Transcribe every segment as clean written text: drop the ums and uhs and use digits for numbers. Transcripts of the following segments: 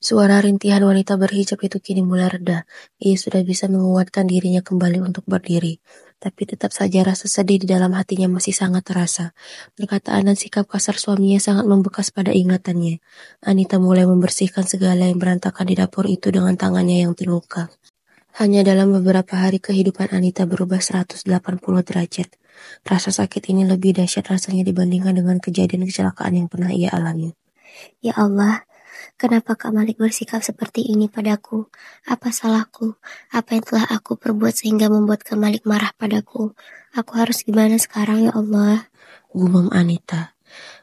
Suara rintihan wanita berhijab itu kini mulai reda. Ia sudah bisa menguatkan dirinya kembali untuk berdiri. Tapi tetap saja rasa sedih di dalam hatinya masih sangat terasa. Perkataan dan sikap kasar suaminya sangat membekas pada ingatannya. Anita mulai membersihkan segala yang berantakan di dapur itu dengan tangannya yang terluka. Hanya dalam beberapa hari kehidupan Anita berubah 180 derajat. Rasa sakit ini lebih dahsyat rasanya dibandingkan dengan kejadian kecelakaan yang pernah ia alami. Ya Allah, kenapa Kak Malik bersikap seperti ini padaku? Apa salahku? Apa yang telah aku perbuat sehingga membuat Kak Malik marah padaku? Aku harus gimana sekarang ya Allah? Gumam Anita.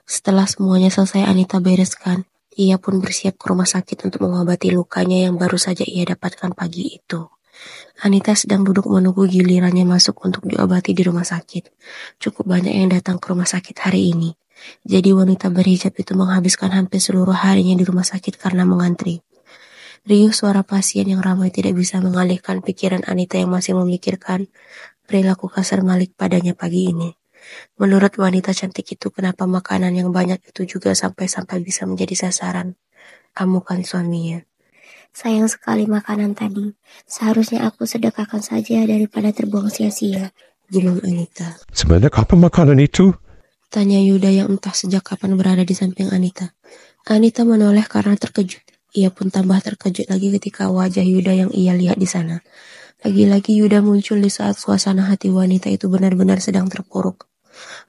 Setelah semuanya selesai Anita bereskan, ia pun bersiap ke rumah sakit untuk mengobati lukanya yang baru saja ia dapatkan pagi itu. Anita sedang duduk menunggu gilirannya masuk untuk diobati di rumah sakit. Cukup banyak yang datang ke rumah sakit hari ini. Jadi wanita berhijab itu menghabiskan hampir seluruh harinya di rumah sakit karena mengantri. Riuh suara pasien yang ramai tidak bisa mengalihkan pikiran Anita yang masih memikirkan perilaku kasar Malik padanya pagi ini. Menurut wanita cantik itu, kenapa makanan yang banyak itu juga sampai-sampai bisa menjadi sasaran amukan suaminya. Sayang sekali makanan tadi. Seharusnya aku sedekahkan saja daripada terbuang sia-sia. Gumam Anita. Sebenarnya apa makanan itu? Tanya Yuda yang entah sejak kapan berada di samping Anita. Anita menoleh karena terkejut. Ia pun tambah terkejut lagi ketika wajah Yuda yang ia lihat di sana. Lagi-lagi Yuda muncul di saat suasana hati wanita itu benar-benar sedang terpuruk.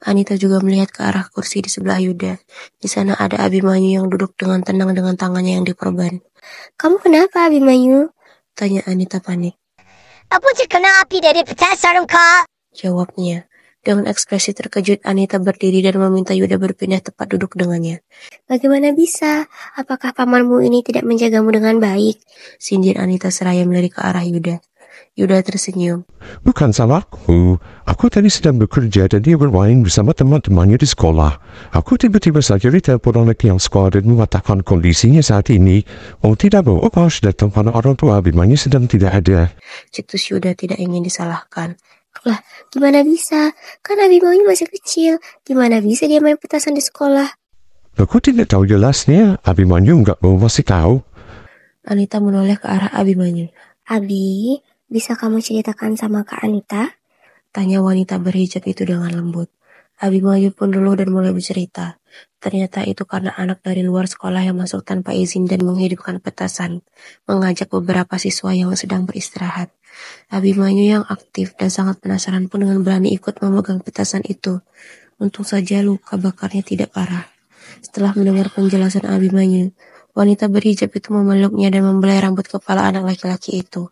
Anita juga melihat ke arah kursi di sebelah Yuda. Di sana ada Abimanyu yang duduk dengan tenang dengan tangannya yang diperban. Kamu kenapa Abimanyu? Tanya Anita panik. Aku terkena api dari petasan, Kak. Jawabnya. Dengan ekspresi terkejut, Anita berdiri dan meminta Yuda berpindah tempat duduk dengannya. Bagaimana bisa? Apakah pamanmu ini tidak menjagamu dengan baik? Sindir Anita seraya melirik ke arah Yuda. Yuda tersenyum. Bukan salahku. Aku tadi sedang bekerja dan dia bermain bersama teman-temannya di sekolah. Aku tiba-tiba saja ditelepon oleh pihak sekolah dan mengatakan kondisinya saat ini mau tidak bawa pas datang pada orang tua Abimanyu sedang tidak ada. Cetus Yuda tidak ingin disalahkan. Lah, gimana bisa? Kan Abimanyu masih kecil. Gimana bisa dia main petasan di sekolah? Aku tidak tahu jelasnya. Abimanyu enggak mau masih tahu. Anita menoleh ke arah Abimanyu. Abi, bisa kamu ceritakan sama Kak Anita? Tanya wanita berhijab itu dengan lembut. Abimanyu pun luluh dan mulai bercerita. Ternyata itu karena anak dari luar sekolah yang masuk tanpa izin dan menghidupkan petasan, mengajak beberapa siswa yang sedang beristirahat. Abimanyu yang aktif dan sangat penasaran pun dengan berani ikut memegang petasan itu. Untung saja luka bakarnya tidak parah. Setelah mendengar penjelasan Abimanyu, wanita berhijab itu memeluknya dan membelai rambut kepala anak laki-laki itu.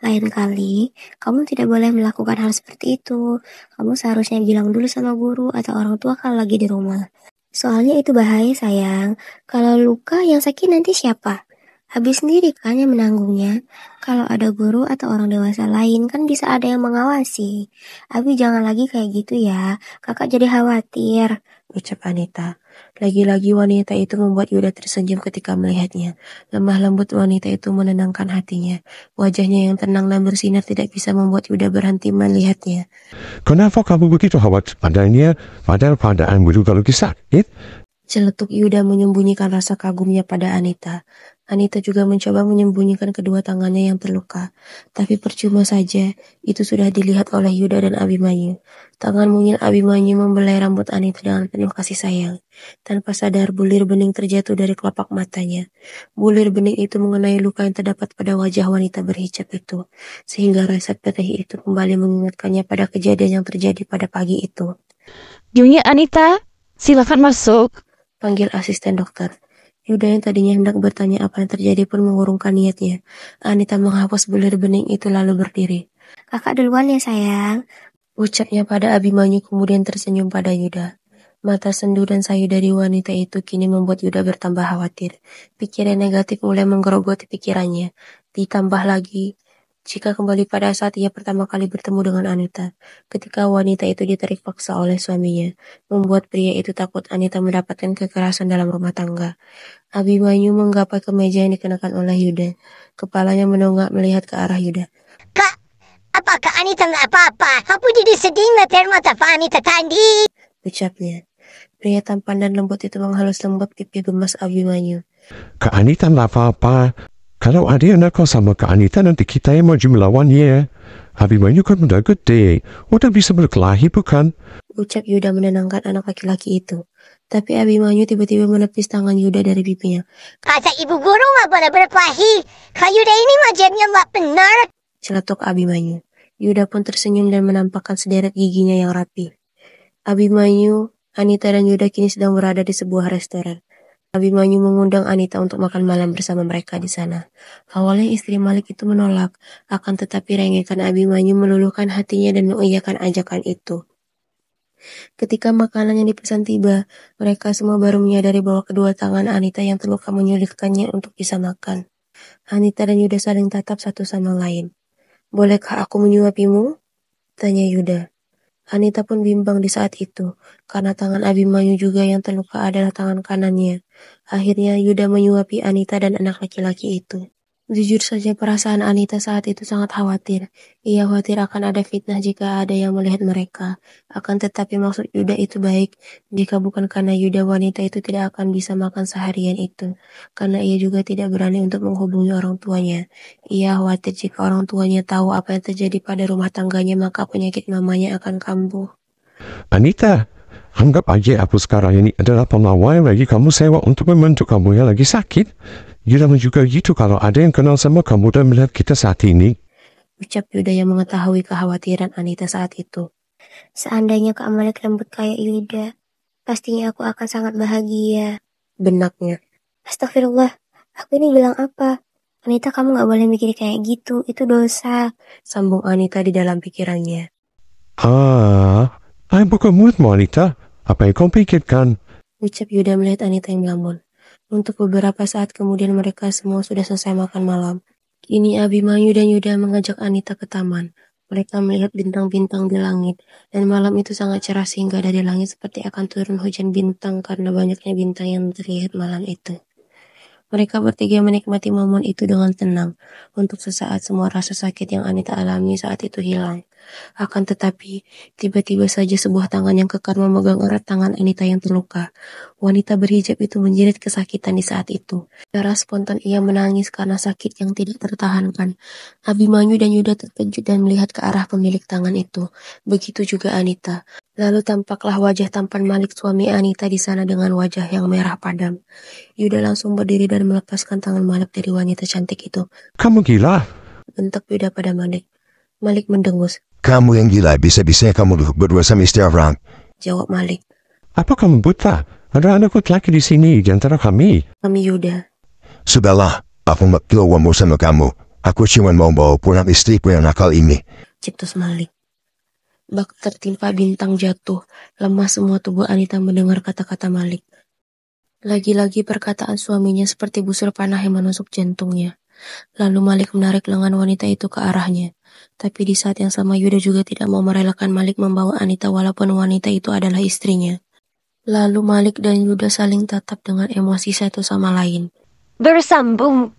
Lain kali, kamu tidak boleh melakukan hal seperti itu. Kamu seharusnya bilang dulu sama guru atau orang tua kalau lagi di rumah. Soalnya itu bahaya sayang. Kalau luka yang sakit nanti siapa? Abi sendiri kan yang menanggungnya. Kalau ada guru atau orang dewasa lain kan bisa ada yang mengawasi. Abi jangan lagi kayak gitu ya. Kakak jadi khawatir. Ucap Anita. Lagi-lagi wanita itu membuat Yuda tersenyum ketika melihatnya. Lemah lembut wanita itu menenangkan hatinya. Wajahnya yang tenang dan bersinar tidak bisa membuat Yuda berhenti melihatnya. Kenapa kamu begitu khawatir padanya? Padahal padaanmu juga lagi sakit. Celetuk Yuda menyembunyikan rasa kagumnya pada Anita. Anita juga mencoba menyembunyikan kedua tangannya yang terluka. Tapi percuma saja, itu sudah dilihat oleh Yuda dan Abimanyu. Tangan mungil Abimanyu membelai rambut Anita dengan penuh kasih sayang. Tanpa sadar, bulir bening terjatuh dari kelopak matanya. Bulir bening itu mengenai luka yang terdapat pada wajah wanita berhijab itu. Sehingga resep pedih itu kembali mengingatkannya pada kejadian yang terjadi pada pagi itu. Nyonya Anita, silakan masuk. Panggil asisten dokter. Yuda yang tadinya hendak bertanya apa yang terjadi pun mengurungkan niatnya. Anita menghapus bulir bening itu lalu berdiri. Kakak duluan ya sayang. Ucapnya pada Abimanyu kemudian tersenyum pada Yuda. Mata sendu dan sayu dari wanita itu kini membuat Yuda bertambah khawatir. Pikiran negatif mulai menggerogoti pikirannya. Ditambah lagi, jika kembali pada saat ia pertama kali bertemu dengan Anita, ketika wanita itu ditarik paksa oleh suaminya, membuat pria itu takut Anita mendapatkan kekerasan dalam rumah tangga. Abimanyu menggapai kemeja yang dikenakan oleh Yuda. Kepalanya menunggak melihat ke arah Yuda. Kak, apakah Anita nggak apa-apa? Aku jadi sedih ngeliat mata Anita tadi. Ucapnya. Pria tampan dan lembut itu menghalus lembab pipi gemas Abimanyu. Kak Anita nggak apa-apa. Kalau ada yang nakal sama Kak Anita, nanti kita yang maju melawannya. Abimanyu kan udah gede, udah bisa berkelahi bukan? Ucap Yuda menenangkan anak laki-laki itu. Tapi Abimanyu tiba-tiba menepis tangan Yuda dari pipinya. Kata ibu guru nggak boleh berkelahi. Kak Yuda ini macamnya nggak benar. Celetuk Abimanyu. Yuda pun tersenyum dan menampakkan sederet giginya yang rapi. Abimanyu, Anita dan Yuda kini sedang berada di sebuah restoran. Abimanyu mengundang Anita untuk makan malam bersama mereka di sana. Awalnya istri Malik itu menolak, akan tetapi rengekan Abimanyu meluluhkan hatinya dan mengiyakan ajakan itu. Ketika makanan yang dipesan tiba, mereka semua baru menyadari bahwa kedua tangan Anita yang terluka menyulitkannya untuk bisa makan. Anita dan Yuda saling tatap satu sama lain. Bolehkah aku menyuapimu? Tanya Yuda. Anita pun bimbang di saat itu, karena tangan Abimanyu juga yang terluka adalah tangan kanannya. Akhirnya Yuda menyuapi Anita dan anak laki-laki itu. Jujur saja perasaan Anita saat itu sangat khawatir. Ia khawatir akan ada fitnah jika ada yang melihat mereka. Akan tetapi maksud Yuda itu baik. Jika bukan karena Yuda, wanita itu tidak akan bisa makan seharian itu. Karena ia juga tidak berani untuk menghubungi orang tuanya. Ia khawatir jika orang tuanya tahu apa yang terjadi pada rumah tangganya, maka penyakit mamanya akan kambuh. Anita, anggap aja aku sekarang ini adalah pengawal lagi kamu sewa untuk membantu kamu yang lagi sakit. Yuda juga gitu kalau ada yang kenal sama kamu dan melihat kita saat ini. Ucap Yuda yang mengetahui kekhawatiran Anita saat itu. Seandainya Kak Malik lembut kayak Yuda, pastinya aku akan sangat bahagia. Benaknya. Astagfirullah, aku ini bilang apa? Anita, kamu gak boleh mikir kayak gitu, itu dosa. Sambung Anita di dalam pikirannya. Bukan mulutmu Anita. Apa yang kau pikirkan? Ucap Yuda melihat Anita yang melamun. Untuk beberapa saat kemudian mereka semua sudah selesai makan malam. Kini Abimanyu dan Yuda mengajak Anita ke taman. Mereka melihat bintang-bintang di langit. Dan malam itu sangat cerah sehingga dari langit seperti akan turun hujan bintang karena banyaknya bintang yang terlihat malam itu. Mereka bertiga menikmati momen itu dengan tenang. Untuk sesaat semua rasa sakit yang Anita alami saat itu hilang. Akan tetapi, tiba-tiba saja sebuah tangan yang kekar memegang erat tangan Anita yang terluka. Wanita berhijab itu menjerit kesakitan di saat itu. Secara spontan ia menangis karena sakit yang tidak tertahankan. Abimanyu dan Yuda terkejut dan melihat ke arah pemilik tangan itu. Begitu juga Anita. Lalu tampaklah wajah tampan Malik suami Anita di sana dengan wajah yang merah padam. Yuda langsung berdiri dan melepaskan tangan Malik dari wanita cantik itu. Kamu gila? Bentak Yuda pada Malik. Malik mendengus. Kamu yang gila, bisa-bisa kamu duduk berdua sama istri orang. Jawab Malik. Apa kamu buta? Ada anak laki di sini di antara kami. Kami Yuda. Sudahlah, aku nggak keluar sama kamu. Aku cuma mau bawa pulang istriku yang nakal ini. Ciptus Malik. Bak tertimpa bintang jatuh. Lemah semua tubuh Anita mendengar kata-kata Malik. Lagi-lagi perkataan suaminya seperti busur panah yang menusuk jantungnya. Lalu Malik menarik lengan wanita itu ke arahnya. Tapi di saat yang sama Yuda juga tidak mau merelakan Malik membawa Anita walaupun wanita itu adalah istrinya. Lalu Malik dan Yuda saling tatap dengan emosi satu sama lain. Bersambung.